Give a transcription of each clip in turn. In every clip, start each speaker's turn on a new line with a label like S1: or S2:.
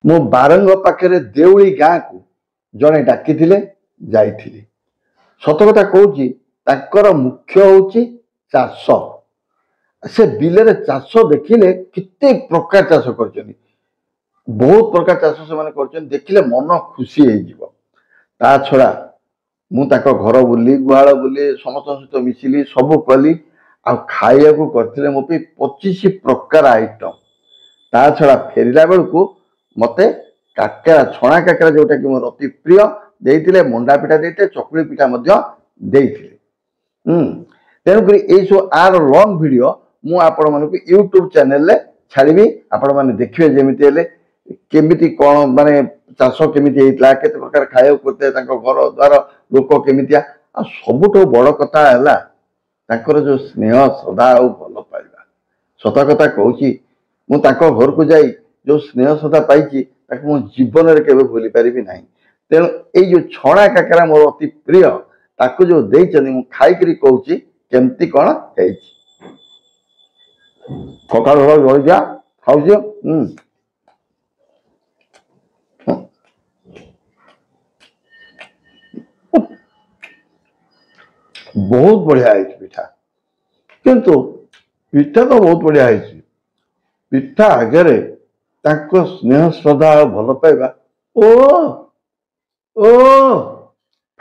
S1: मु बारंग पाखे देउली गाँ को जड़े डाकी जाइथिली। सत कथा कहूँ ताकर मुख्य हूँ चाष। से बिलरे चाष देखिले किते प्रकार चाष कर बहुत प्रकार चाष से देखिले मन खुशी हो छड़ा मुझे घर बुली गुहाल बुली समस्त सहित मिसिली सब कली आ खाया को करथिले मो पे 25 प्रकार आइटम। ता छड़ा फेरिला बेलू मते काकेरा छणा काकेरा जोटा कि मोर अति प्रिय देइथिले, मंडा पिठा देइथिले, चकुली पिठा मध्य देइथिले। तेणुक सब आर लंग वीडियो मु आपण मानक यूट्यूब चैनल रे छाड़बी। आपण माने देखिए जेमिति हेले केमिति कोन माने चाष केमिति हेइतला, केते प्रकार खाया करते तांको घर द्वार लोक केमितिया आ सबुठो बड़ कथा हैला तांकर जो स्नेह श्रद्धा और भल पाइबा। सत कथा कहूँ मु तांको घर को जाई जो स्नेह श्रद्धा पाई मो जीवन में केवे भूली पारिबी नहीं। तेणु ये जो छणा काकेरा मोर अति प्रिय ताको जो देइचनी मु खाइकरी कहूँ केमती कौन है सकाल जलिया खाऊ बहुत बढ़िया है पिठा। किंतु पिठा तो बहुत बढ़िया है, पिठा आगे ताको स्नेह श्रद्धा भल पाइबा ओ ओ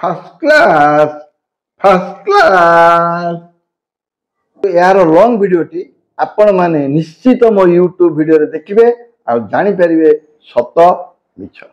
S1: फर्स्ट क्लास फर्स्ट क्लास। यार लॉन्ग वीडियोटी आपण माने निश्चित मो यूट्यूब वीडियो रे देखिबे आ जानि परिबे सत मिछ।